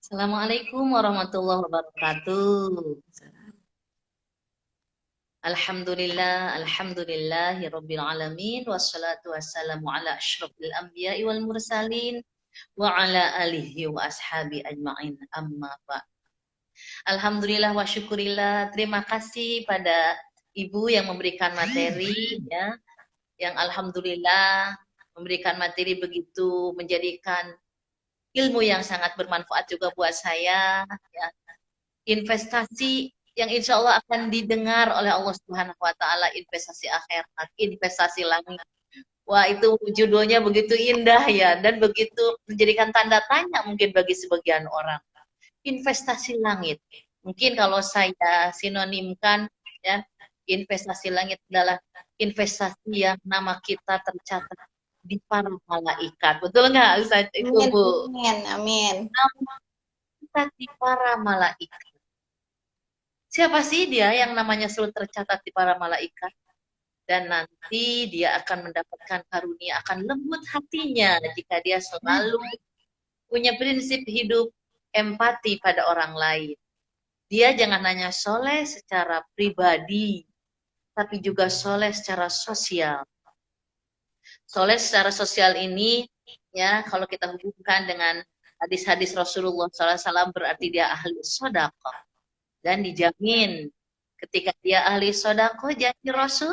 Assalamualaikum warahmatullahi wabarakatuh. Alhamdulillahi rabbil alamin wassalatu wassalamu ala asyrafil anbiya'i wal mursalin wa ala alihi wa ashabi ajma'in amma ba. Alhamdulillah wa syukurillah. Terima kasih pada Ibu yang memberikan materi ya, yang alhamdulillah memberikan materi begitu menjadikan ilmu yang sangat bermanfaat juga buat saya ya. Investasi yang insya Allah akan didengar oleh Allah Subhanahu wa Ta'ala, investasi akhirat, investasi langit. Wah, itu judulnya begitu indah ya, dan begitu menjadikan tanda tanya mungkin bagi sebagian orang. Investasi langit. Mungkin kalau saya sinonimkan ya, investasi langit adalah investasi yang nama kita tercatat di para malaikat. Betul nggak Ustaz itu, Amin, Bu? amin, amin. Nama kita di para malaikat. Siapa sih dia yang namanya selalu tercatat di para malaikat? Dan nanti dia akan mendapatkan karunia, akan lembut hatinya jika dia selalu punya prinsip hidup empati pada orang lain. Dia jangan hanya soleh secara pribadi, tapi juga soleh secara sosial. Soleh secara sosial ini, ya kalau kita hubungkan dengan hadis-hadis Rasulullah SAW berarti dia ahli sodako. Dan dijamin ketika dia ahli sodako, janji Rasul,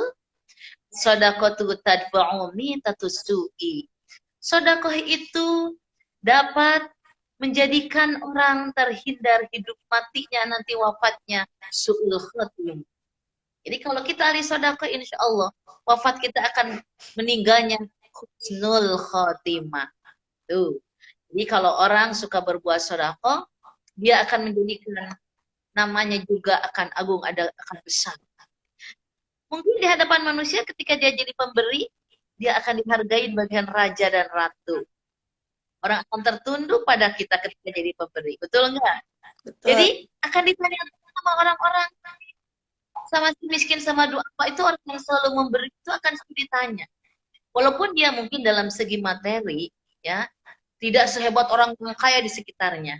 sodako tu tadfa'u mitatus su'i. Sodakoh itu dapat menjadikan orang terhindar hidup matinya nanti wafatnya su'ul khatim. Jadi kalau kita ahli sodakoh, insya Allah wafat kita akan meninggalnya husnul khotimah. Tuh. Jadi kalau orang suka berbuat sodakoh, dia akan menjadikan namanya juga akan agung, akan besar. Mungkin di hadapan manusia ketika dia jadi pemberi, dia akan dihargai bagian raja dan ratu. Orang akan tertunduk pada kita ketika jadi pemberi. Betul enggak? Betul. Jadi akan ditanya sama orang-orang, sama si miskin, sama dua apa itu orang yang selalu memberi itu akan selalu ditanya. Walaupun dia mungkin dalam segi materi, ya, tidak sehebat orang yang kaya di sekitarnya.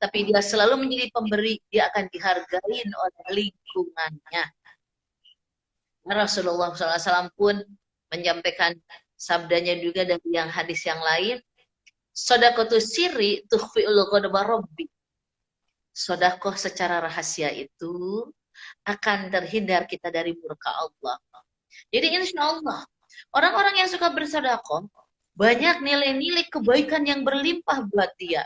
Tapi dia selalu menjadi pemberi, dia akan dihargai oleh lingkungannya. Rasulullah SAW pun menyampaikan sabdanya juga dari yang hadis yang lain, sodakotu siri tukhfi'ul ghadaba rabbi. Sodakoh secara rahasia itu akan terhindar kita dari murka Allah. Jadi insya Allah, orang-orang yang suka bersodakoh, banyak nilai-nilai kebaikan yang berlimpah buat dia.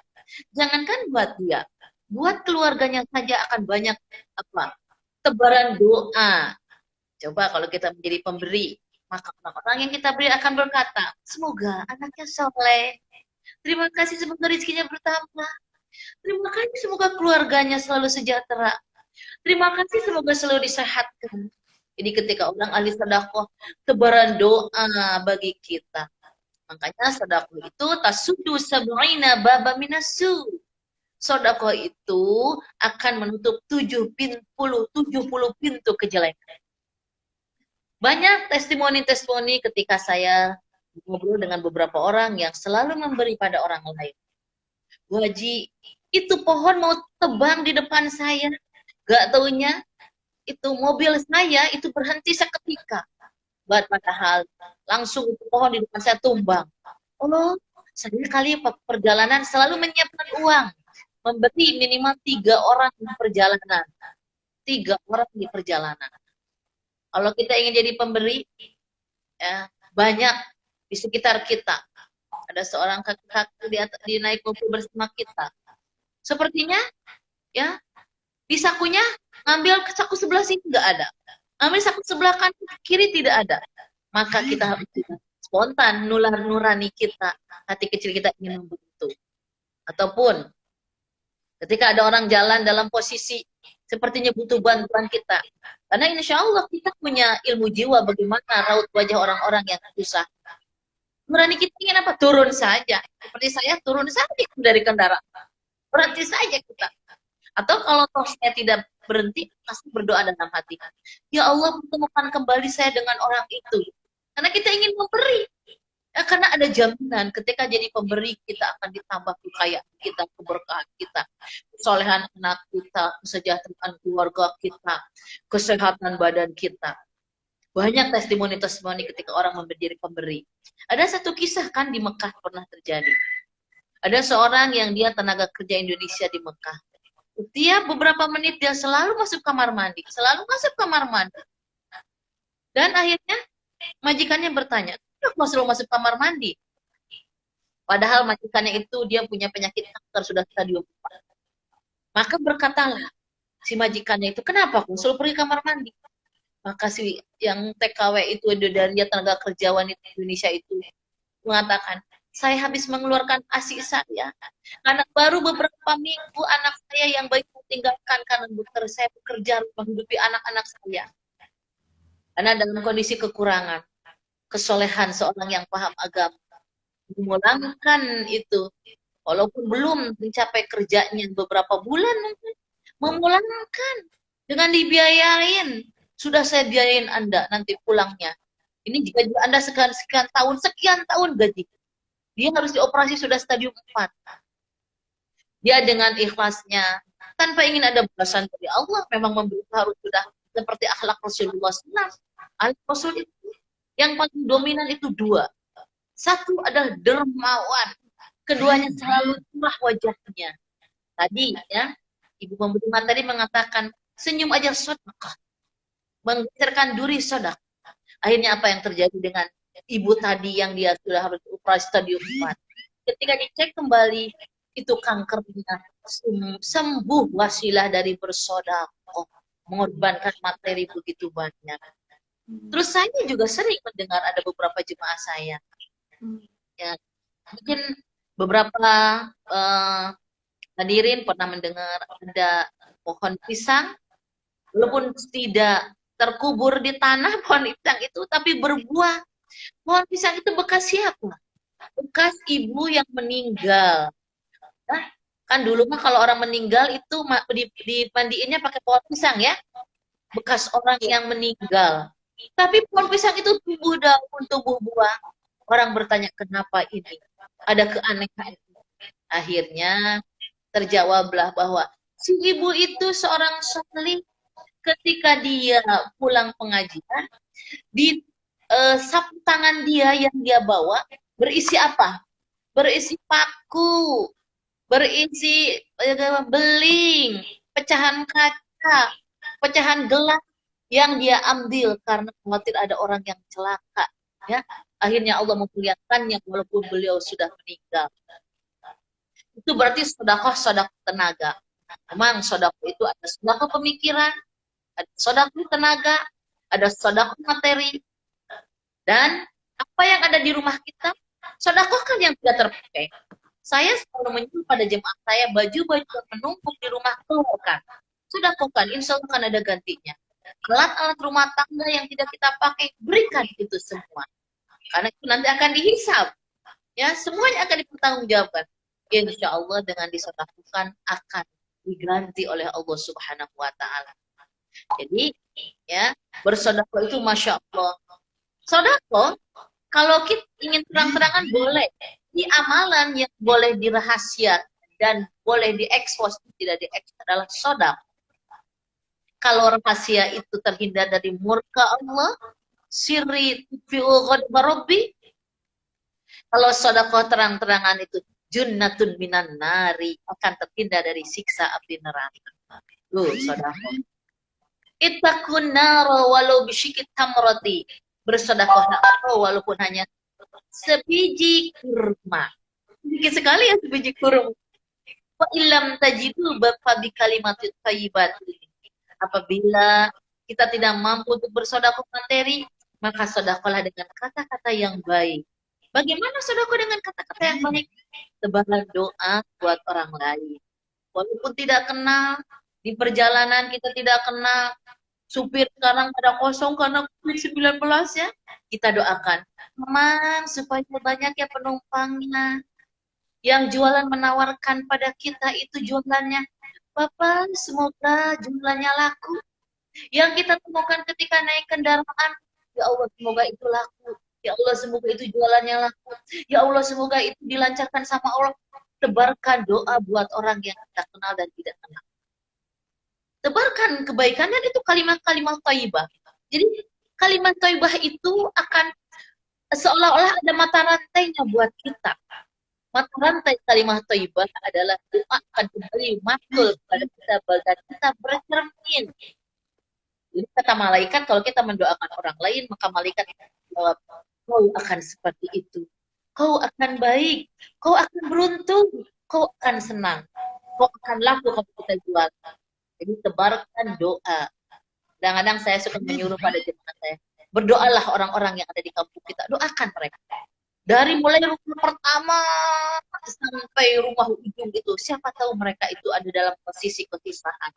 Jangankan buat dia, buat keluarganya saja akan banyak apa? Tebaran doa. Coba kalau kita menjadi pemberi, maka orang-orang yang kita beri akan berkata, semoga anaknya soleh. Terima kasih semoga rezekinya bertambah. Terima kasih semoga keluarganya selalu sejahtera. Terima kasih semoga selalu disehatkan. Jadi ketika orang ahli sedekah, tebaran doa bagi kita. Makanya sedekah itu tasudu sab'ina baba minasu. Sedekah itu akan menutup 70 pintu kejelekan. Banyak testimoni-testimoni ketika saya ngobrol dengan beberapa orang yang selalu memberi pada orang lain. Bu Haji, itu pohon mau tebang di depan saya. Gak taunya itu mobil saya itu berhenti seketika. Padahal langsung itu pohon di depan saya tumbang. Oh, saya kali perjalanan selalu menyiapkan uang. Memberi minimal 3 orang di perjalanan. 3 orang di perjalanan. Kalau kita ingin jadi pemberi, ya, banyak di sekitar kita. Ada seorang kakak di naik mobil bersama kita. Sepertinya, ya, di sakunya ngambil ke saku sebelah sini nggak ada. Ngambil saku sebelah kanan kiri tidak ada. Maka kita harus spontan nular nurani kita, hati kecil kita ingin membantu. Ataupun ketika ada orang jalan dalam posisi sepertinya butuh bantuan kita. Karena insya Allah kita punya ilmu jiwa bagaimana raut wajah orang-orang yang susah. Nurani kita ingin apa? Turun saja. Seperti saya turun saja dari kendaraan. Berhenti saja kita. Atau kalau toh saya tidak berhenti, pasti berdoa dalam hati. Ya Allah, pertemukan kembali saya dengan orang itu. Karena kita ingin memberi. Karena ada jaminan ketika jadi pemberi kita akan ditambah kekayaan kita, keberkahan kita, kesolehan anak kita, kesejahteraan keluarga kita, kesehatan badan kita. Banyak testimoni-testimoni ketika orang menjadi pemberi. Ada satu kisah kan di Mekah pernah terjadi. Ada seorang yang dia tenaga kerja Indonesia di Mekah. Tiap beberapa menit dia selalu masuk kamar mandi, selalu masuk kamar mandi. Dan akhirnya majikannya bertanya, kenapa selalu masuk kamar mandi? Padahal majikannya itu dia punya penyakit kanker sudah stadium 4. Maka berkatalah si majikannya itu, kenapa aku selalu pergi kamar mandi? Maka si yang TKW itu dari tenaga kerja wanita Indonesia itu mengatakan, saya habis mengeluarkan ASI saya. Anak baru beberapa minggu anak saya yang baik tinggalkan karena dokter saya bekerja menghidupi anak-anak saya. Karena dalam kondisi kekurangan, kesolehan seorang yang paham agama, memulangkan itu, walaupun belum mencapai kerjanya beberapa bulan mungkin, memulangkan dengan dibiayain. Sudah saya biayain Anda nanti pulangnya. Ini gaji Anda sekian tahun gaji. Dia harus dioperasi sudah stadium 4. Dia dengan ikhlasnya, tanpa ingin ada balasan dari Allah, memang memberi harus sudah seperti akhlak Rasulullah SAW. Akhlak Rasul itu yang paling dominan itu 2. Satu adalah dermawan, keduanya selalu cerah wajahnya. Tadi ya, Ibu Pemberi Materi mengatakan senyum aja sedekah, menggeserkan duri sedekah. Akhirnya apa yang terjadi dengan ibu tadi yang dia sudah harus operasi stadium 4? Ketika dicek kembali, itu kankernya sembuh wasilah dari bersedekah, mengorbankan materi begitu banyak. Terus saya juga sering mendengar ada beberapa jemaah saya, ya mungkin beberapa hadirin pernah mendengar ada pohon pisang, walaupun tidak terkubur di tanah pohon pisang itu, tapi berbuah. Pohon pisang itu bekas siapa? Bekas ibu yang meninggal. Nah, kan dulu mah kalau orang meninggal itu dimandiinnya pakai pohon pisang ya, bekas orang yang meninggal. Tapi pohon pisang itu tumbuh daun, tumbuh buah. Orang bertanya kenapa ini? Ada keanehan. Akhirnya terjawablah bahwa si ibu itu seorang salih. Ketika dia pulang pengajian, di sapu tangan dia yang dia bawa berisi apa? Berisi paku, berisi beling, pecahan kaca, pecahan gelas yang dia ambil karena khawatir ada orang yang celaka. Ya, akhirnya Allah memperlihatkannya walaupun beliau sudah meninggal. Itu berarti sedekah tenaga. Memang sedekah itu ada sedekah pemikiran, ada sedekah tenaga, ada sedekah materi, dan apa yang ada di rumah kita, sedekahkan yang tidak terpakai. Saya selalu menyuruh pada jemaah saya, baju-baju yang menumpuk di rumah keluarkan. Sedekahkan, insya Allah akan ada gantinya. Alat-alat rumah tangga yang tidak kita pakai, berikan itu semua. Karena itu nanti akan dihisab. Ya, semuanya akan dipertanggungjawabkan. Insya Allah dengan disedekahkan akan diganti oleh Allah Subhanahu wa Ta'ala. Jadi, ya, bersedekah itu Masya Allah. Sedekah, kalau kita ingin terang-terangan boleh. Di amalan yang boleh dirahasiakan dan boleh diekspos, tidak diekspos adalah sedekah. Kalau rahasia itu terhindar dari murka Allah, sirri tufi'ul ghadba rabbi. Kalau sedekah terang-terangan itu junnatun minan nari, akan terhindar dari siksa api neraka. Sedekah. Ittaqun nara walau bisyikit tamrati. Bersedekah walaupun hanya sebiji kurma. Sedikit sekali ya sebiji kurma. Wa illam tajidu fa bi kalimatit thayyibat. Apabila kita tidak mampu untuk bersedekah materi, maka sedekahlah dengan kata-kata yang baik. Bagaimana sedekah dengan kata-kata yang baik? Tebaran doa buat orang lain. Walaupun tidak kenal, di perjalanan kita tidak kenal, supir sekarang pada kosong karena COVID-19 ya, kita doakan, Mang, supaya banyak ya penumpangnya. Yang jualan menawarkan pada kita itu jualannya, Bapak, semoga jumlahnya laku. Yang kita temukan ketika naik kendaraan, ya Allah, semoga itu laku. Ya Allah, semoga itu jualannya laku. Ya Allah, semoga itu dilancarkan sama Allah. Tebarkan doa buat orang yang kita kenal dan tidak kenal. Tebarkan kebaikan, dan itu kalimat-kalimat thayyibah. Jadi kalimat thayyibah itu akan seolah-olah ada mata rantainya buat kita. Mata rantai kalimat thayyibah adalah doa akan kembali makul kepada kita bagai kita bercermin. Jadi kata malaikat, kalau kita mendoakan orang lain, maka malaikat menjawab, kau akan seperti itu. Kau akan baik, kau akan beruntung, kau akan senang, kau akan laku kalau kita jual. Jadi tebarkan doa. Kadang-kadang saya suka menyuruh pada jemaah saya, berdoalah orang-orang yang ada di kampung kita, doakan mereka. Dari mulai rumah pertama sampai rumah ujung itu, siapa tahu mereka itu ada dalam posisi kegelisahan,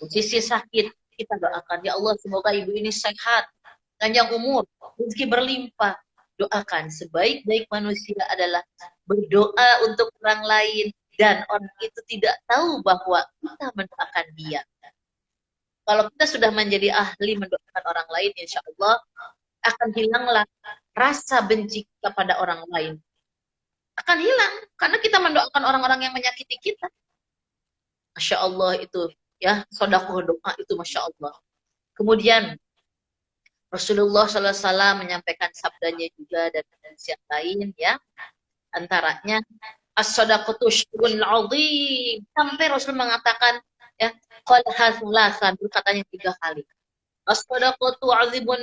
posisi sakit. Kita doakan, ya Allah, semoga ibu ini sehat, panjang umur, rezeki berlimpah. Doakan. Sebaik-baik manusia adalah berdoa untuk orang lain, dan orang itu tidak tahu bahwa kita mendoakan dia. Kalau kita sudah menjadi ahli mendoakan orang lain, insya Allah akan hilanglah rasa benci kita pada orang lain. Akan hilang, karena kita mendoakan orang-orang yang menyakiti kita. Masya Allah itu, ya, sedekah doa itu Masya Allah. Kemudian Rasulullah SAW menyampaikan sabdanya juga dan yang lain, ya, antaranya as-sadaqatu syai'un 'azim, sampai Rasul mengatakan, ya, qala thalathan, berkatanya 3 kali. As-sadaqatu 'azimun,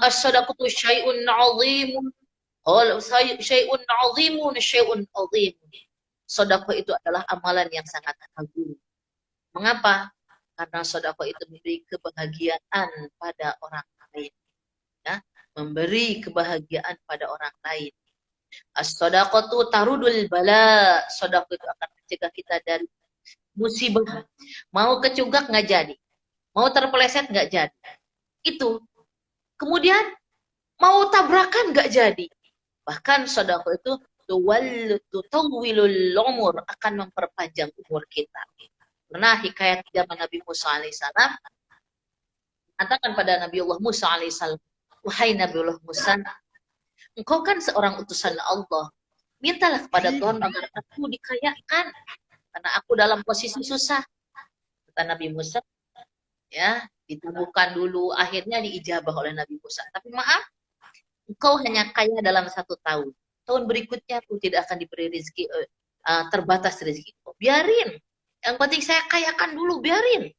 as-sadaqatu syai'un 'azimun, qala syai'un 'azimun, syai'un 'azim. Sedekah itu adalah amalan yang sangat agung. Mengapa? Karena sedekah itu memberi kebahagiaan pada orang lain, ya, memberi kebahagiaan pada orang lain. As-shadaqatu tarudul bala, sedekah itu akan mencegah kita dari musibah. Mau kecugak nggak jadi, mau terpeleset nggak jadi. Itu. Kemudian mau tabrakan nggak jadi. Bahkan sedekah itu tutawwilul umur, akan memperpanjang umur kita. Pernah hikayat zaman Nabi Musa alaihissalam, katakan pada Nabi Allah Musa alaihissalam, wahai Nabi Allah Musa, engkau kan seorang utusan Allah, mintalah kepada Tuhan agar aku dikayakan, karena aku dalam posisi susah. Kata Nabi Musa, ya, ditemukan dulu, akhirnya diijabah oleh Nabi Musa. Tapi maaf, engkau hanya kaya dalam 1 tahun. Tahun berikutnya aku tidak akan diberi rezeki, terbatas rezeki. Biarin. Yang penting saya kayakan dulu, biarin.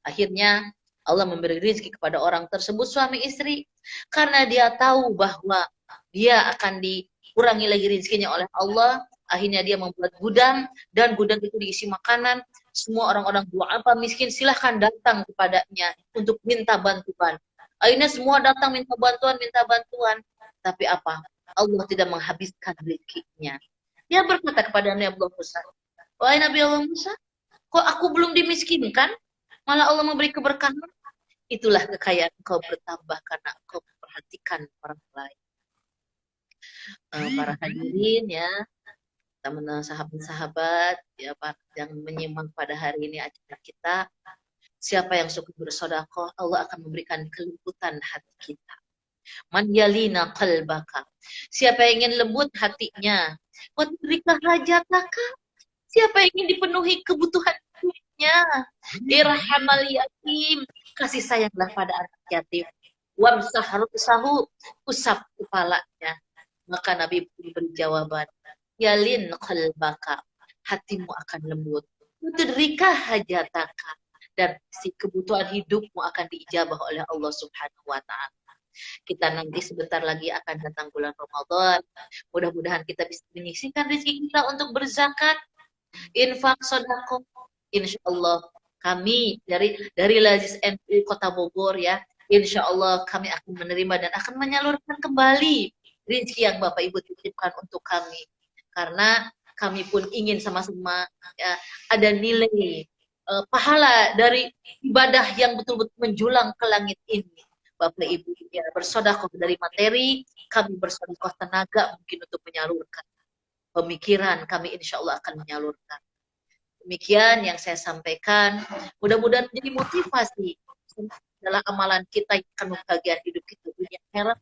Akhirnya Allah memberi rezeki kepada orang tersebut, suami istri, karena dia tahu bahwa dia akan dikurangi lagi rezekinya oleh Allah. Akhirnya dia membuat gudang, dan gudang itu diisi makanan. Semua orang-orang du'afa miskin silahkan datang kepadanya untuk minta bantuan. Akhirnya semua datang minta bantuan, minta bantuan. Tapi apa? Allah tidak menghabiskan rezekinya. Dia berkata kepada Nabi Allah Musa, wahai Nabi Allah Musa, kok aku belum dimiskinkan? Malah Allah memberi keberkahan. Itulah kekayaan engkau bertambah karena engkau memperhatikan orang lain. Para hadirin, ya, teman sahabat-sahabat, ya, yang menyimak pada hari ini acara kita, siapa yang suka bersedekah, Allah akan memberikan kelembutan hati kita. Man yalina qalbaka, siapa yang ingin lembut hatinya, wa tudrika hajataka, siapa yang ingin dipenuhi kebutuhan hidupnya, irhamal yatim, kasih sayanglah pada anak yatim, wamsah rusahu, usap kepalanya. Maka Nabi beri jawaban, yalin qalbaka, hatimu akan lembut, tudrika hajataka, dan si kebutuhan hidupmu akan diijabah oleh Allah Subhanahu wa taala. Kita nanti sebentar lagi akan datang bulan Ramadan. Mudah-mudahan kita bisa menyisihkan rezeki kita untuk berzakat, infak, sedekah. Insya Allah kami dari Lazis NU Kota Bogor, ya, insya Allah kami akan menerima dan akan menyalurkan kembali rezeki yang Bapak Ibu titipkan untuk kami, karena kami pun ingin sama-sama, ya, ada nilai pahala dari ibadah yang betul-betul menjulang ke langit ini. Bapak Ibu, ya, bersedekah dari materi, kami bersedekah tenaga mungkin untuk menyalurkan pemikiran, kami insya Allah akan menyalurkan. Demikian yang saya sampaikan, mudah-mudahan menjadi motivasi adalah amalan kita yang akan membahagiakan hidup kita dunia akhirat.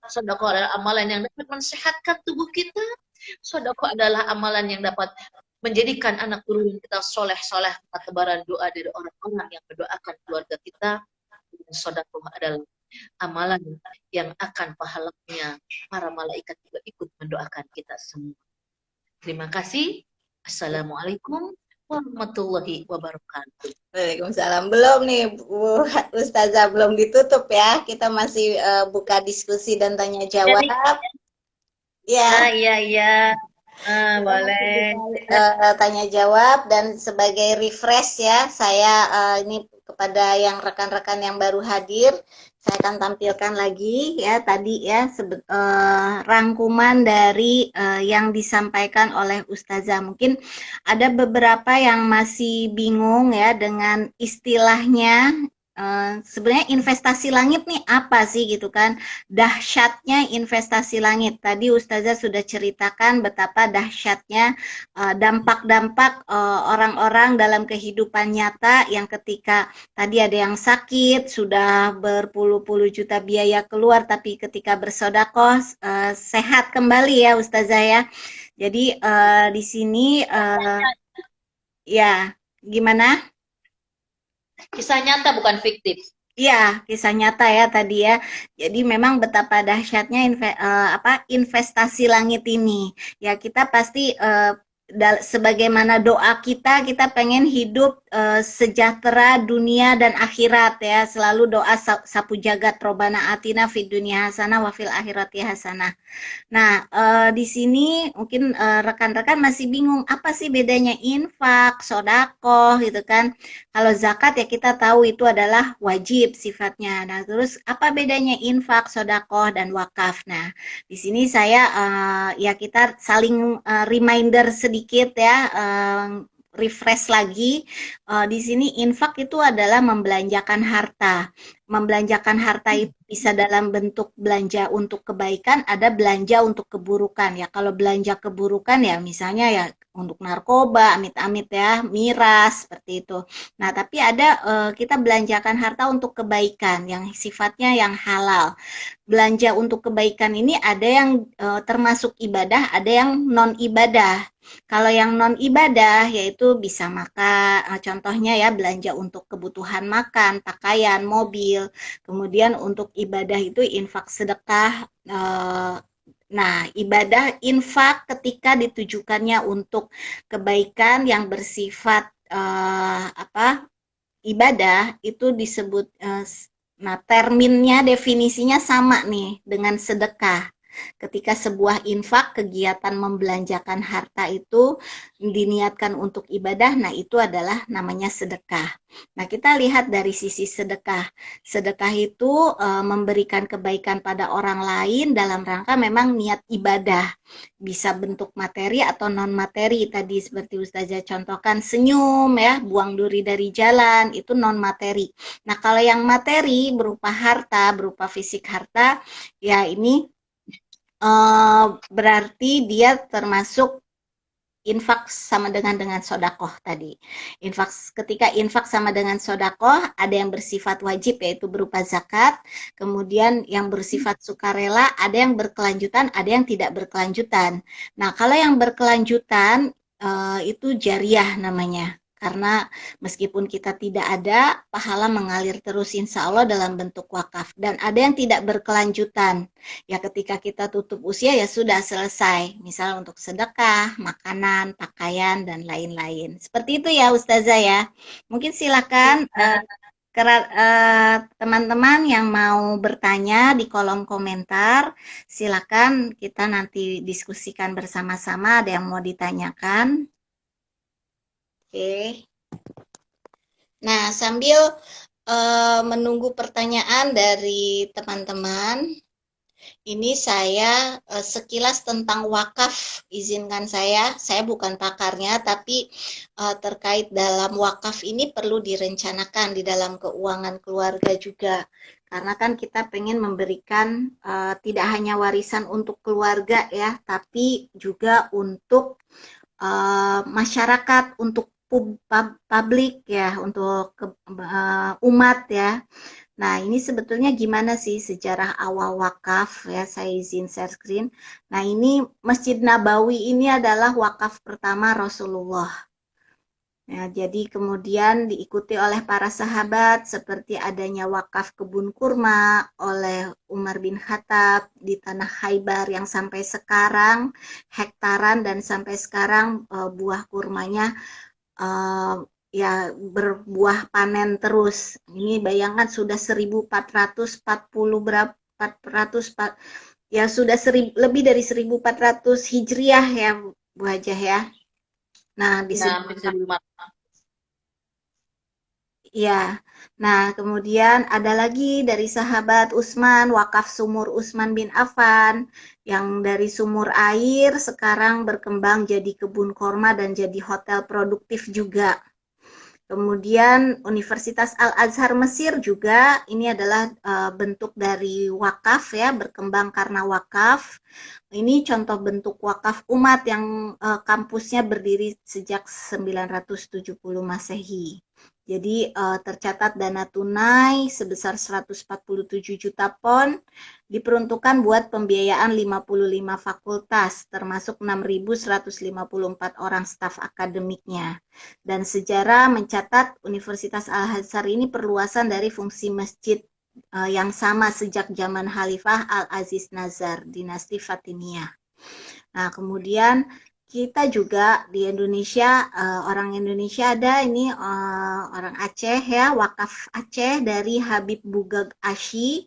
Sedekah adalah amalan yang dapat mensehatkan tubuh kita. Sedekah adalah amalan yang dapat menjadikan anak turunan kita soleh-soleh, tebaran doa dari orang-orang yang mendoakan keluarga kita. Dan sedekah adalah amalan yang akan pahalanya para malaikat juga ikut mendoakan kita semua. Terima kasih. Assalamualaikum warahmatullahi wabarakatuh. Waalaikumsalam. Belum nih, Bu Ustazah, belum ditutup ya. Kita masih buka diskusi dan tanya jawab. Ya. Iya. Kita masih Boleh. buka tanya jawab, dan sebagai refresh ya, saya ini kepada yang rekan-rekan yang baru hadir, saya akan tampilkan lagi ya tadi ya rangkuman dari yang disampaikan oleh Ustazah. Mungkin ada beberapa yang masih bingung ya dengan istilahnya. Sebenarnya investasi langit nih apa sih gitu kan, dahsyatnya investasi langit. Tadi Ustazah sudah ceritakan betapa dahsyatnya dampak-dampak orang-orang dalam kehidupan nyata yang ketika tadi ada yang sakit sudah berpuluh-puluh juta biaya keluar, tapi ketika bersodakoh sehat kembali ya Ustazah ya. Jadi di sini ya gimana? Kisah nyata bukan fiktif. Iya, kisah nyata ya tadi ya. Jadi memang betapa dahsyatnya investasi langit ini. Ya kita pasti sebagaimana doa kita pengen hidup sejahtera dunia dan akhirat ya. Selalu doa sapu jagat, Robana atina fid dunya hasanah wa fil akhirati hasanah. Nah, di sini mungkin rekan-rekan masih bingung apa sih bedanya infak, sodakoh gitu kan. Kalau zakat ya kita tahu itu adalah wajib sifatnya. Nah, terus apa bedanya infak, sodakoh, dan wakaf? Nah, di sini saya ya kita saling reminder sedikit ya, refresh lagi. Di sini infak itu adalah membelanjakan harta. Membelanjakan harta itu bisa dalam bentuk belanja untuk kebaikan, ada belanja untuk keburukan ya. Kalau belanja keburukan ya misalnya ya untuk narkoba, amit-amit ya, miras seperti itu. Nah, tapi ada kita belanjakan harta untuk kebaikan yang sifatnya yang halal. Belanja untuk kebaikan ini ada yang termasuk ibadah, ada yang non ibadah. Kalau yang non ibadah yaitu bisa makan, contohnya ya belanja untuk kebutuhan makan, pakaian, mobil. Kemudian untuk ibadah itu infak, sedekah. Nah, ibadah infak ketika ditujukannya untuk kebaikan yang bersifat ibadah itu disebut nah terminnya definisinya sama nih dengan sedekah. Ketika sebuah infak, kegiatan membelanjakan harta itu diniatkan untuk ibadah, nah itu adalah namanya sedekah. Nah, kita lihat dari sisi sedekah. Sedekah itu memberikan kebaikan pada orang lain dalam rangka memang niat ibadah. Bisa bentuk materi atau non materi, tadi seperti Ustazah contohkan senyum ya, buang duri dari jalan, itu non materi. Nah, kalau yang materi berupa harta, berupa fisik harta, ya ini berarti dia termasuk infak sama dengan sodakoh tadi. Ketika infak sama dengan sodakoh, ada yang bersifat wajib yaitu berupa zakat, kemudian yang bersifat sukarela, ada yang berkelanjutan, ada yang tidak berkelanjutan. Nah, kalau yang berkelanjutan itu jariah namanya. Karena meskipun kita tidak ada, pahala mengalir terus insya Allah dalam bentuk wakaf. Dan ada yang tidak berkelanjutan. Ya ketika kita tutup usia ya sudah selesai. Misalnya untuk sedekah, makanan, pakaian, dan lain-lain. Seperti itu ya Ustazah ya. Mungkin silakan teman-teman yang mau bertanya di kolom komentar, silakan kita nanti diskusikan bersama-sama. Ada yang mau ditanyakan? Oke. Nah, sambil menunggu pertanyaan dari teman-teman, ini saya sekilas tentang wakaf, izinkan saya bukan pakarnya, tapi terkait dalam wakaf ini perlu direncanakan di dalam keuangan keluarga juga. Karena kan kita pengen memberikan tidak hanya warisan untuk keluarga ya, tapi juga untuk masyarakat, untuk publik ya, untuk umat ya. Nah, ini sebetulnya gimana sih sejarah awal wakaf ya, saya izin share screen. Nah, ini Masjid Nabawi ini adalah wakaf pertama Rasulullah. Ya, jadi kemudian diikuti oleh para sahabat seperti adanya wakaf kebun kurma oleh Umar bin Khattab di tanah Khaybar yang sampai sekarang hektaran dan sampai sekarang buah kurmanya uh, ya berbuah panen terus. Ini bayangkan sudah 1440 berapa 400 ya sudah lebih dari 1400 Hijriah ya Bu Hajah ya. Nah, Ya, disebut hampir 1.500. ya. Nah, kemudian ada lagi dari sahabat Utsman, wakaf sumur Utsman bin Affan yang dari sumur air sekarang berkembang jadi kebun korma dan jadi hotel produktif juga. Kemudian Universitas Al-Azhar Mesir juga ini adalah bentuk dari wakaf ya, berkembang karena wakaf. Ini contoh bentuk wakaf umat yang kampusnya berdiri sejak 970 Masehi. Jadi tercatat dana tunai sebesar 147 juta pon diperuntukkan buat pembiayaan 55 fakultas termasuk 6.154 orang staf akademiknya. Dan sejarah mencatat Universitas Al-Azhar ini perluasan dari fungsi masjid yang sama sejak zaman Khalifah Al-Aziz Nazar, dinasti Fatimiyah. Nah, kemudian kita juga di Indonesia, orang Indonesia ada ini orang Aceh ya, wakaf Aceh dari Habib Bugag Asy,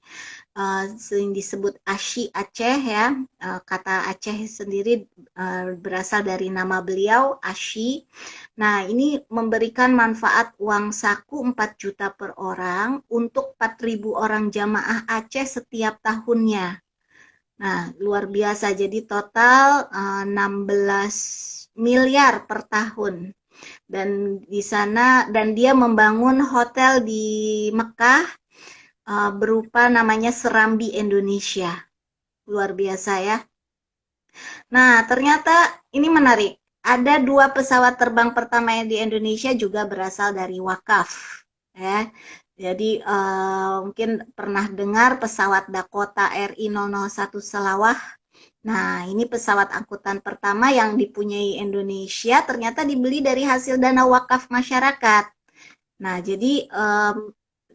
sering disebut Asy Aceh ya. Kata Aceh sendiri berasal dari nama beliau Asy. Nah, ini memberikan manfaat uang saku 4 juta per orang untuk 4.000 orang jamaah Aceh setiap tahunnya. Nah, luar biasa. Jadi total 16 miliar per tahun. Dan di sana dan dia membangun hotel di Mekah berupa namanya Serambi Indonesia. Luar biasa ya. Nah, ternyata ini menarik. Ada dua pesawat terbang pertama yang di Indonesia juga berasal dari wakaf. Ya. Jadi mungkin pernah dengar pesawat Dakota RI 001 Selawah. Nah, ini pesawat angkutan pertama yang dipunyai Indonesia ternyata dibeli dari hasil dana wakaf masyarakat. Nah, jadi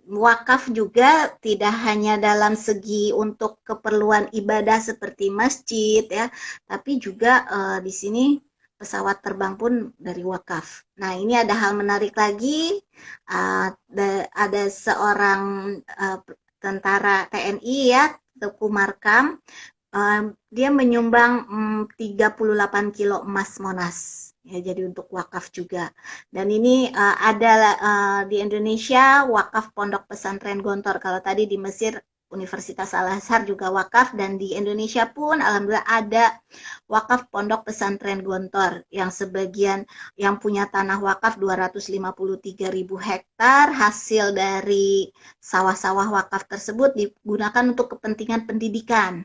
wakaf juga tidak hanya dalam segi untuk keperluan ibadah seperti masjid ya, tapi juga di sini pesawat terbang pun dari wakaf. Nah, ini ada hal menarik lagi, ada seorang tentara TNI ya, Teku Markam, dia menyumbang 38 kilo emas Monas. Ya, jadi untuk wakaf juga. Dan ini ada di Indonesia wakaf Pondok Pesantren Gontor. Kalau tadi di Mesir Universitas Al-Azhar juga wakaf dan di Indonesia pun alhamdulillah ada wakaf Pondok Pesantren Gontor yang sebagian yang punya tanah wakaf 253.000 hektar hasil dari sawah-sawah wakaf tersebut digunakan untuk kepentingan pendidikan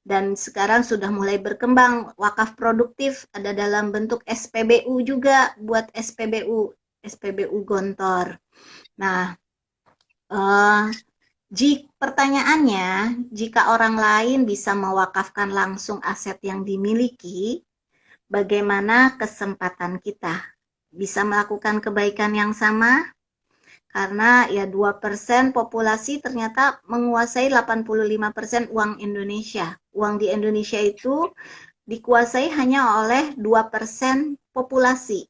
dan sekarang sudah mulai berkembang wakaf produktif ada dalam bentuk SPBU juga buat SPBU Gontor. Nah, pertanyaannya, jika orang lain bisa mewakafkan langsung aset yang dimiliki, bagaimana kesempatan kita bisa melakukan kebaikan yang sama? Karena ya 2% populasi ternyata menguasai 85% uang Indonesia. Uang di Indonesia itu dikuasai hanya oleh 2% populasi.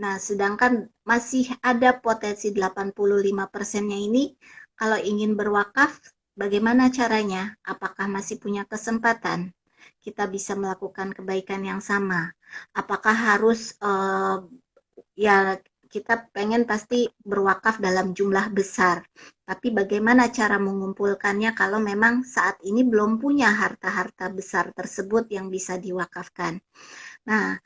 Nah, sedangkan masih ada potensi 85%-nya ini kalau ingin berwakaf, bagaimana caranya? Apakah masih punya kesempatan? Kita bisa melakukan kebaikan yang sama. Apakah harus ya kita pengen pasti berwakaf dalam jumlah besar. Tapi bagaimana cara mengumpulkannya kalau memang saat ini belum punya harta-harta besar tersebut yang bisa diwakafkan. Nah,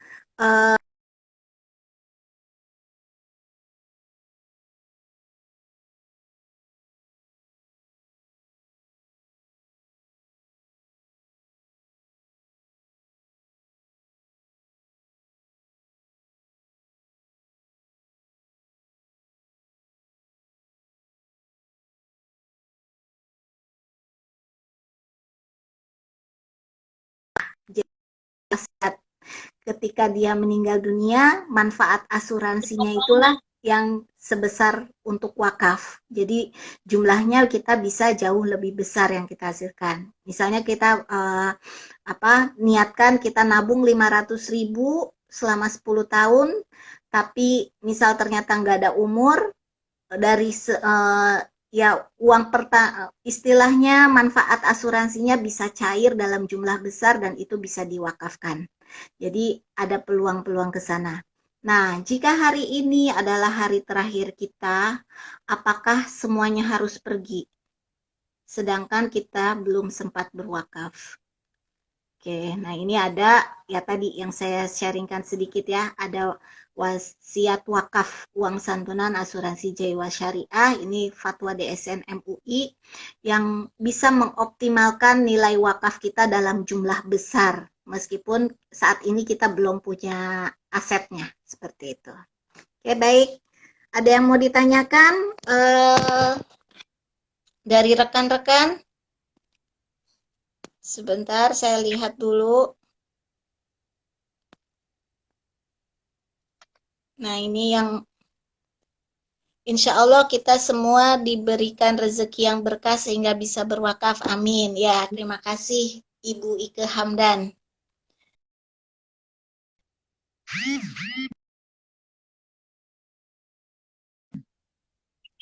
ketika dia meninggal dunia, manfaat asuransinya itulah yang sebesar untuk wakaf. Jadi jumlahnya kita bisa jauh lebih besar yang kita hasilkan. Misalnya kita niatkan kita nabung 500.000 selama 10 tahun, tapi misal ternyata nggak ada umur, dari ya uang istilahnya manfaat asuransinya bisa cair dalam jumlah besar dan itu bisa diwakafkan. Jadi ada peluang-peluang ke sana. Nah, jika hari ini adalah hari terakhir kita, apakah semuanya harus pergi? Sedangkan kita belum sempat berwakaf. Oke, nah ini ada ya tadi yang saya sharingkan sedikit ya, ada wasiat wakaf uang santunan asuransi jiwa syariah, ini fatwa DSN MUI yang bisa mengoptimalkan nilai wakaf kita dalam jumlah besar, meskipun saat ini kita belum punya asetnya, seperti itu. Oke, baik. Ada yang mau ditanyakan dari rekan-rekan? Sebentar, saya lihat dulu. Nah, ini yang insya Allah kita semua diberikan rezeki yang berkah sehingga bisa berwakaf. Amin. Ya, terima kasih Ibu Ike Hamdan.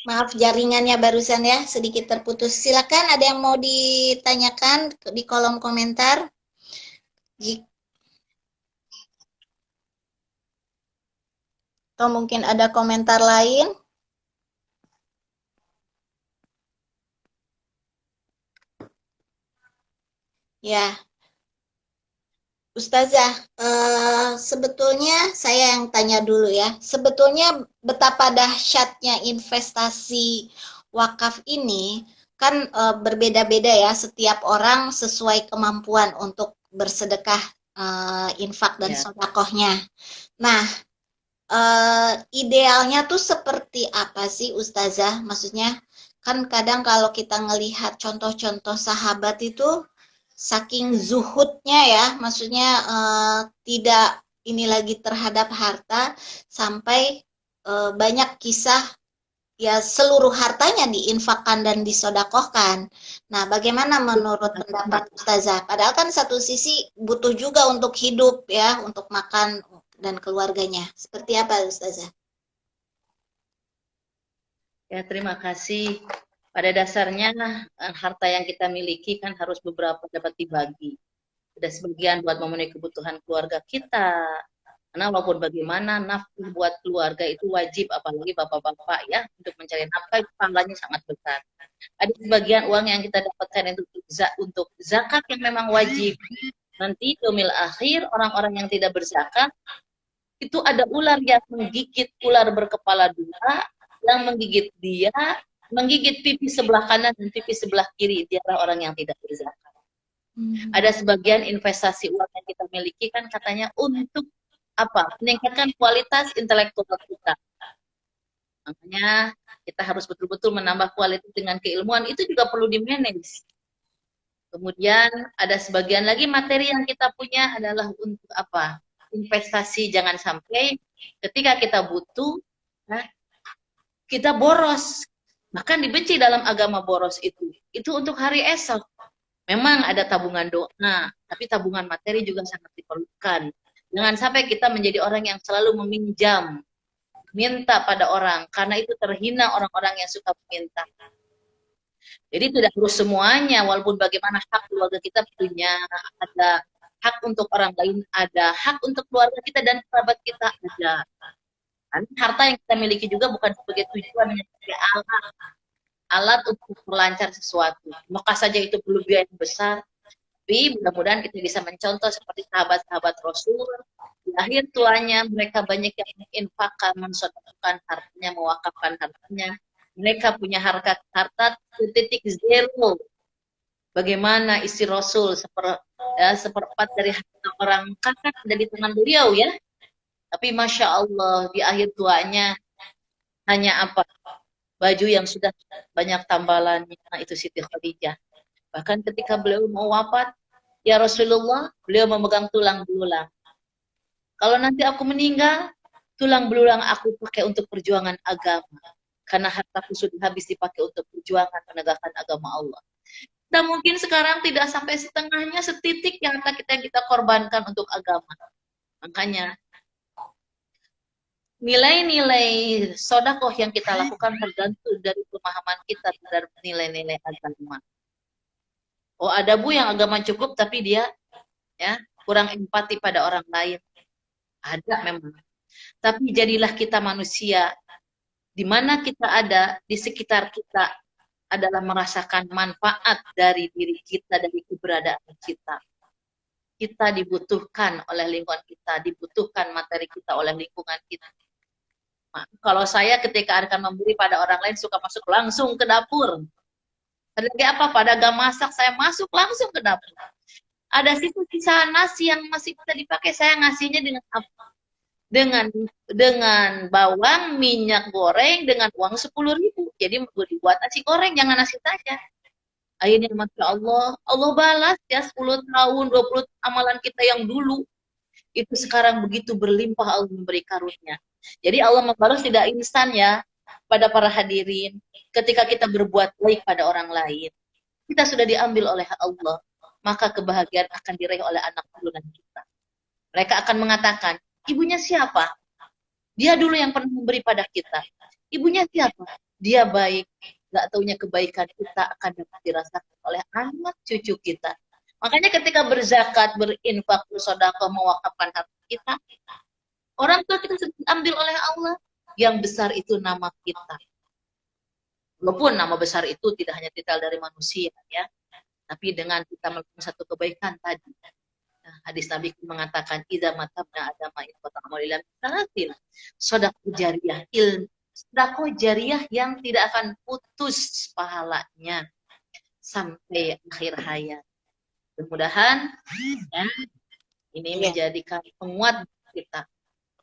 Maaf jaringannya barusan ya, sedikit terputus. Silakan ada yang mau ditanyakan di kolom komentar. Atau mungkin ada komentar lain. Ya, Ustazah, sebetulnya saya yang tanya dulu ya. Sebetulnya betapa dahsyatnya investasi wakaf ini kan berbeda-beda ya. Setiap orang sesuai kemampuan untuk bersedekah, infak dan sedekahnya. Nah, idealnya tuh seperti apa sih Ustazah? Maksudnya kan kadang kalau kita ngelihat contoh-contoh sahabat itu saking zuhudnya ya, maksudnya tidak ini lagi terhadap harta sampai banyak kisah ya seluruh hartanya diinfakkan dan disodakohkan. Nah, bagaimana menurut pendapat Ustazah? Padahal kan satu sisi butuh juga untuk hidup ya, untuk makan dan keluarganya. Seperti apa Ustazah? Ya, terima kasih. Pada dasarnya harta yang kita miliki kan harus beberapa dapat dibagi. Ada sebagian buat memenuhi kebutuhan keluarga kita. Karena walaupun bagaimana nafkah buat keluarga itu wajib, apalagi bapak-bapak ya, untuk mencari nafkah itu pahalanya sangat besar. Ada sebagian uang yang kita dapatkan untuk zakat yang memang wajib. Nanti yaumil akhir orang-orang yang tidak berzakat itu ada ular yang menggigit, ular berkepala dua yang menggigit dia, menggigit pipi sebelah kanan dan pipi sebelah kiri, dialah orang yang tidak berzakat. Ada sebagian investasi uang yang kita miliki kan katanya untuk apa? Meningkatkan kualitas intelektual kita. Makanya kita harus betul-betul menambah kualitas dengan keilmuan, itu juga perlu di-manage. Kemudian ada sebagian lagi materi yang kita punya adalah untuk apa? Investasi, jangan sampai ketika kita butuh, kita boros. Bahkan dibenci dalam agama boros itu. Itu untuk hari esok. Memang ada tabungan doa, tapi tabungan materi juga sangat diperlukan. Jangan sampai kita menjadi orang yang selalu meminjam, minta pada orang, karena itu terhina orang-orang yang suka meminta. Jadi tidak harus semuanya, walaupun bagaimana hak keluarga kita punya, ada hak untuk orang lain, ada hak untuk keluarga kita dan kerabat kita ada. Harta yang kita miliki juga bukan sebagai tujuan, hanya sebagai alat untuk melancar sesuatu. Maka saja itu perlu biaya yang besar, tapi mudah-mudahan kita bisa mencontoh seperti sahabat-sahabat Rasul. Di akhir tuanya mereka banyak yang menginfakkan, mensedekahkan hartanya, mewakafkan hartanya. Mereka punya harta titik zero. Bagaimana istri Rasul seperempat dari harta orang kakak ada di tangan beliau ya. Tapi Masya Allah di akhir tuanya hanya apa? Baju yang sudah banyak tambalannya, itu Siti Khadijah. Bahkan ketika beliau mau wafat, Ya Rasulullah, beliau memegang tulang belulang. Kalau nanti aku meninggal, tulang belulang aku pakai untuk perjuangan agama. Karena hartaku sudah habis dipakai untuk perjuangan penegakan agama Allah. Dan mungkin sekarang tidak sampai setengahnya, setitik yang kita korbankan untuk agama. Makanya nilai-nilai sodakoh yang kita lakukan tergantung dari pemahaman kita terhadap nilai-nilai agama. Oh, ada Bu yang agama cukup tapi dia ya kurang empati pada orang lain. Ada memang. Tapi jadilah kita manusia di mana kita ada, di sekitar kita adalah merasakan manfaat dari diri kita, dari keberadaan kita. Kita dibutuhkan oleh lingkungan kita, dibutuhkan materi kita oleh lingkungan kita. Nah, kalau saya ketika akan memberi pada orang lain suka masuk langsung ke dapur. Ada apa? Pada gak masak, saya masuk langsung ke dapur. Ada sisa-sisa nasi yang masih bisa dipakai, saya ngasihnya dengan apa? Dengan bawang, minyak goreng, dengan uang 10.000. Jadi dibuat nasi goreng, jangan nasi saja. Akhirnya Masya Allah, Allah balas ya 10 tahun, 20 amalan kita yang dulu. Itu sekarang begitu berlimpah Allah memberi karunia. Jadi Allah membalas tidak instan ya pada para hadirin. Ketika kita berbuat baik pada orang lain, kita sudah diambil oleh Allah. Maka kebahagiaan akan diraih oleh anak turunan kita. Mereka akan mengatakan, ibunya siapa? Dia dulu yang pernah memberi pada kita. Ibunya siapa? Dia baik. Gak taunya kebaikan kita akan dapat dirasakan oleh anak cucu kita. Makanya ketika berzakat, berinfak, bersedekah, mewakafkan harta kita, orang tua kita sudah diambil oleh Allah. Yang besar itu nama kita. Walaupun nama besar itu tidak hanya titel dari manusia, ya, tapi dengan kita melakukan satu kebaikan tadi. Hadis Nabi mengatakan idza matabna adama in qata amalilan salatin sedekah jariyah, sedekah jariyah yang tidak akan putus pahalanya sampai akhir hayat. Mudah-mudahan ya, ini menjadikan penguat kita.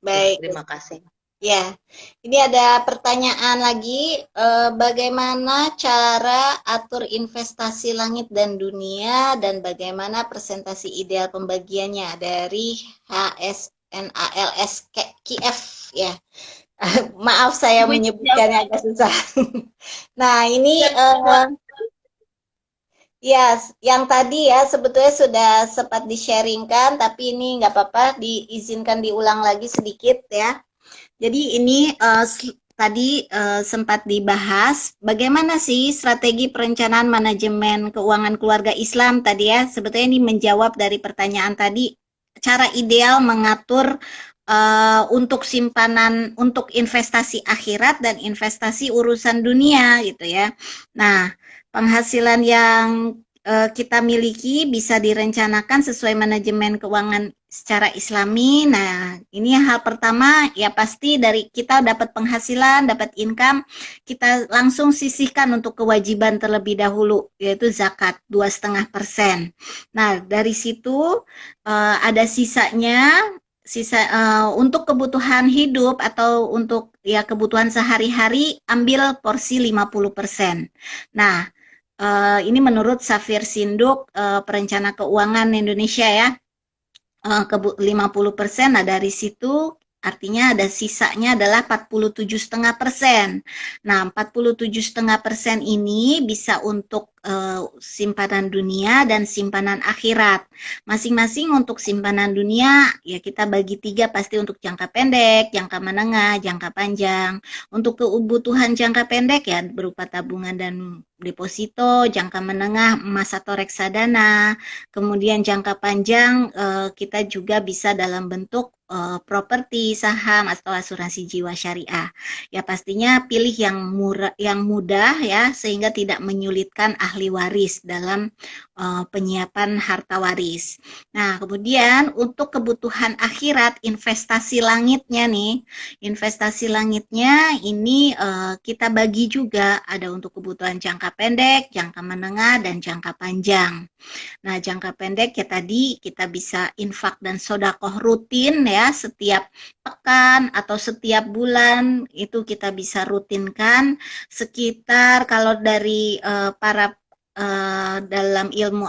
Baik. Terima kasih. Ya, ini ada pertanyaan lagi, bagaimana cara atur investasi langit dan dunia dan bagaimana presentasi ideal pembagiannya dari HSNALS KF ya. Maaf saya menyebutkannya agak susah. Nah, ini ya, yang tadi ya sebetulnya sudah sempat di-sharingkan, tapi ini nggak apa-apa, diizinkan diulang lagi sedikit ya. Jadi ini tadi sempat dibahas bagaimana sih strategi perencanaan manajemen keuangan keluarga Islam tadi ya. Sebetulnya ini menjawab dari pertanyaan tadi, cara ideal mengatur untuk simpanan, untuk investasi akhirat dan investasi urusan dunia gitu ya. Nah, penghasilan yang kita miliki bisa direncanakan sesuai manajemen keuangan secara Islami. Nah, ini hal pertama ya pasti dari kita dapat penghasilan, dapat income, kita langsung sisihkan untuk kewajiban terlebih dahulu, yaitu zakat 2,5%. Nah, dari situ ada sisanya, untuk kebutuhan hidup atau untuk ya kebutuhan sehari-hari ambil porsi 50%. Nah, ini menurut Safir Sinduk, perencana keuangan Indonesia ya, 50%. Nah, dari situ artinya ada sisanya adalah 47,5%. Nah, 47,5% ini bisa untuk simpanan dunia dan simpanan akhirat. Masing-masing untuk simpanan dunia ya kita bagi 3, pasti untuk jangka pendek, jangka menengah, jangka panjang. Untuk kebutuhan jangka pendek ya berupa tabungan dan deposito, jangka menengah emas atau reksadana, kemudian jangka panjang kita juga bisa dalam bentuk properti, saham atau asuransi jiwa syariah. Ya pastinya pilih yang murah, yang mudah ya, sehingga tidak menyulitkan ahli waris dalam penyiapan harta waris. Nah, kemudian untuk kebutuhan akhirat, investasi langitnya nih, investasi langitnya ini kita bagi juga, ada untuk kebutuhan jangka pendek, jangka menengah, dan jangka panjang. Nah, jangka pendek ya tadi kita bisa infak dan sodakoh rutin ya, setiap pekan atau setiap bulan itu kita bisa rutinkan sekitar, kalau dari para dalam ilmu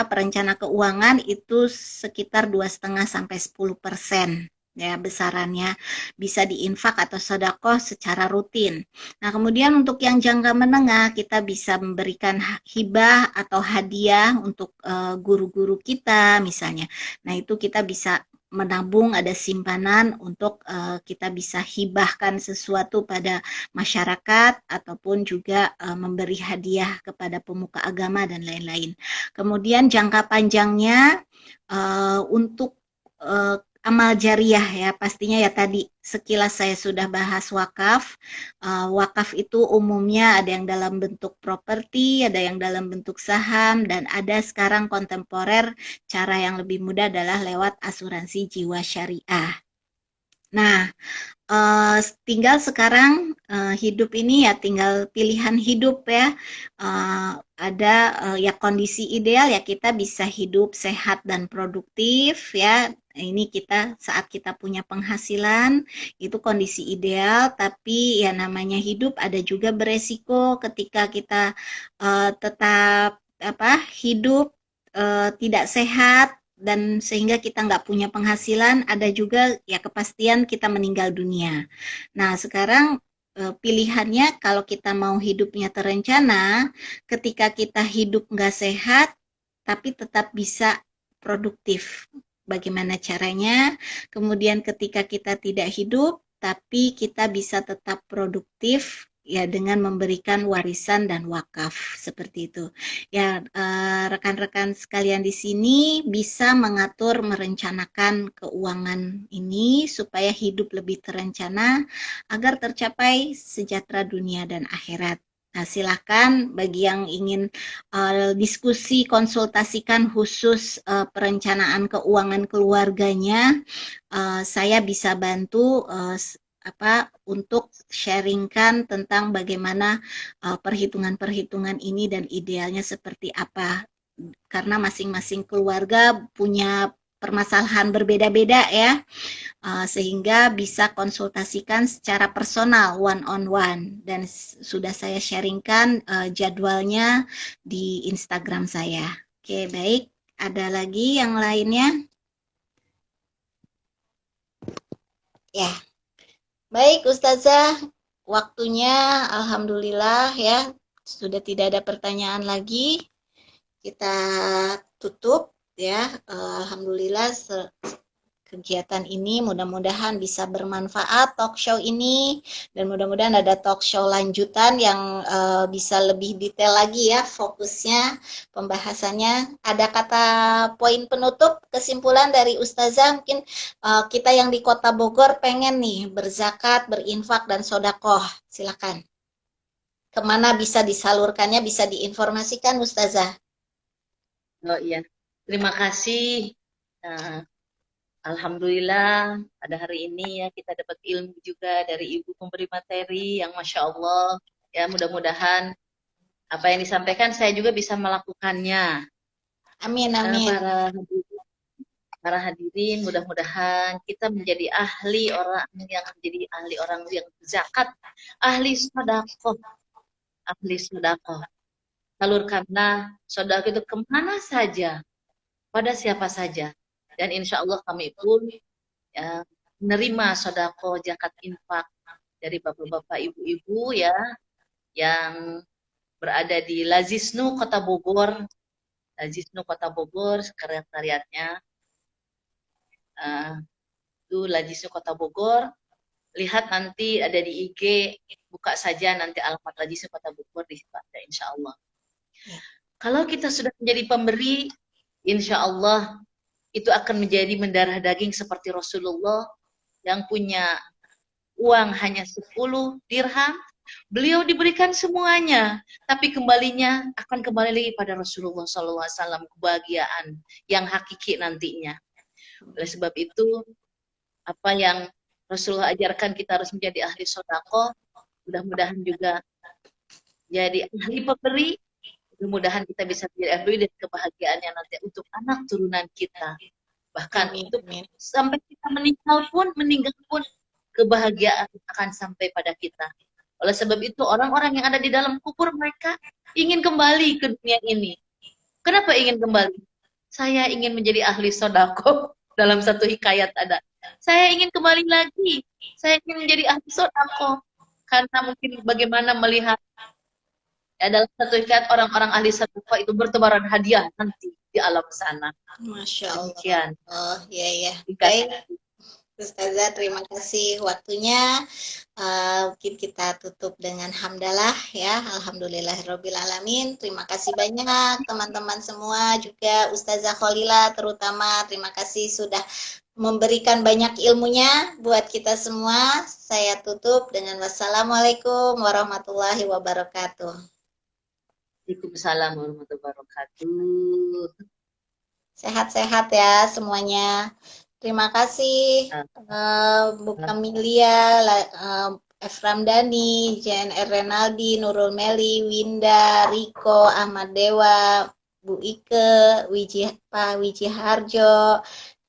perencana keuangan itu sekitar 2,5 sampai 10% ya besarannya, bisa diinfak atau sedekah secara rutin. Nah, kemudian untuk yang jangka menengah kita bisa memberikan hibah atau hadiah untuk guru-guru kita misalnya. Nah, itu kita bisa menabung, ada simpanan untuk kita bisa hibahkan sesuatu pada masyarakat ataupun juga memberi hadiah kepada pemuka agama dan lain-lain. Kemudian jangka panjangnya untuk amal jariah ya, pastinya ya tadi sekilas saya sudah bahas wakaf. Wakaf itu umumnya ada yang dalam bentuk properti, ada yang dalam bentuk saham, dan ada sekarang kontemporer cara yang lebih mudah adalah lewat asuransi jiwa syariah. Nah, tinggal sekarang hidup ini ya tinggal pilihan hidup ya. Ada ya kondisi ideal ya kita bisa hidup sehat dan produktif ya. Ini kita saat kita punya penghasilan itu kondisi ideal, tapi ya namanya hidup ada juga beresiko ketika kita tetap hidup tidak sehat dan sehingga kita nggak punya penghasilan, ada juga ya kepastian kita meninggal dunia. Nah, sekarang pilihannya kalau kita mau hidupnya terencana, ketika kita hidup nggak sehat, tapi tetap bisa produktif. Bagaimana caranya? Kemudian ketika kita tidak hidup, tapi kita bisa tetap produktif, ya dengan memberikan warisan dan wakaf seperti itu. Ya, rekan-rekan sekalian di sini bisa mengatur, merencanakan keuangan ini supaya hidup lebih terencana agar tercapai sejahtera dunia dan akhirat. Nah, silakan bagi yang ingin diskusi, konsultasikan khusus perencanaan keuangan keluarganya, saya bisa bantu untuk sharingkan tentang bagaimana perhitungan-perhitungan ini dan idealnya seperti apa. Karena masing-masing keluarga punya permasalahan berbeda-beda ya, sehingga bisa konsultasikan secara personal, one on one, dan sudah saya sharingkan jadwalnya di Instagram saya. Oke, baik. Ada lagi yang lainnya? Ya. Baik, Ustazah, waktunya alhamdulillah ya, sudah tidak ada pertanyaan lagi. Kita tutup ya. Alhamdulillah kegiatan ini mudah-mudahan bisa bermanfaat, talk show ini, dan mudah-mudahan ada talk show lanjutan yang bisa lebih detail lagi ya fokusnya pembahasannya. Ada kata poin penutup kesimpulan dari Ustazah, mungkin kita yang di Kota Bogor pengen nih berzakat, berinfak dan sodakoh, silakan. Kemana bisa disalurkannya, bisa diinformasikan Ustazah? Oh iya, terima kasih. Alhamdulillah pada hari ini ya kita dapat ilmu juga dari Ibu pemberi materi yang Masya Allah. Ya mudah-mudahan apa yang disampaikan saya juga bisa melakukannya. Amin, amin. Para hadirin mudah-mudahan kita menjadi ahli orang yang zakat, ahli sedekah, salurkanlah sedekah itu kemana saja, pada siapa saja, dan insya Allah kami pun ya, menerima sedekah zakat infak dari bapak-bapak ibu-ibu ya yang berada di Lazisnu Kota Bogor. Lazisnu Kota Bogor sekretariatnya itu Lazisnu Kota Bogor. Lihat nanti ada di IG, buka saja nanti alamat Lazisnu Kota Bogor di situ ada insya Allah. Ya. Kalau kita sudah menjadi pemberi, insya Allah itu akan menjadi mendarah daging seperti Rasulullah yang punya uang hanya 10 dirham, beliau diberikan semuanya, tapi kembalinya akan kembali lagi pada Rasulullah SAW, kebahagiaan yang hakiki nantinya. Oleh sebab itu, apa yang Rasulullah ajarkan kita harus menjadi ahli sedekah, mudah-mudahan juga jadi ahli pemberi, mudah-mudahan kita bisa menjadi ahli dan kebahagiaannya nanti untuk anak turunan kita. Bahkan untuk sampai kita meninggal pun kebahagiaan akan sampai pada kita. Oleh sebab itu orang-orang yang ada di dalam kubur mereka ingin kembali ke dunia ini. Kenapa ingin kembali? Saya ingin menjadi ahli sodako. Dalam satu hikayat ada. Saya ingin kembali lagi. Saya ingin menjadi ahli sodako. Karena mungkin bagaimana melihat dalam satu hikayat orang-orang ahli sodako itu bertebaran hadiah nanti di alam sana. Masya Allah. Demikian. Oh, ya ya. Hikayat. Baik, Ustazah, terima kasih waktunya. Mungkin kita tutup dengan hamdalah ya. Alhamdulillahirabbil alamin. Terima kasih banyak teman-teman semua, juga Ustazah Kholila terutama. Terima kasih sudah memberikan banyak ilmunya buat kita semua. Saya tutup dengan wassalamualaikum warahmatullahi wabarakatuh. Waalaikumsalam warahmatullahi wabarakatuh. Sehat-sehat ya semuanya. Terima kasih Bu Kamilia, F. Ramdhani, JNR Renaldi, Nurul Meli, Winda, Riko, Ahmad Dewa, Bu Ike, Pak Wiji Harjo,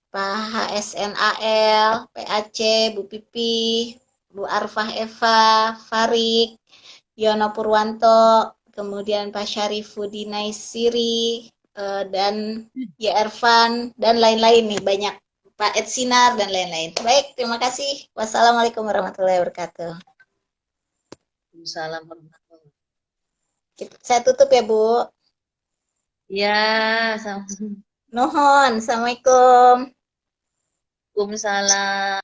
Pak HSNAL, PAC, Bu Pipi, Bu Arfah Eva, Farik, Yono Purwanto, kemudian Pak Syarifudin Naisiri, dan Ya Ervan, dan lain-lain nih banyak. Pak Ed Sinar dan lain-lain. Baik, terima kasih. Wassalamualaikum warahmatullahi wabarakatuh. Waalaikumsalam warahmatullahi wabarakatuh. Saya tutup ya, Bu. Ya, sama. Nuhun. Assalamualaikum. Waalaikumsalam.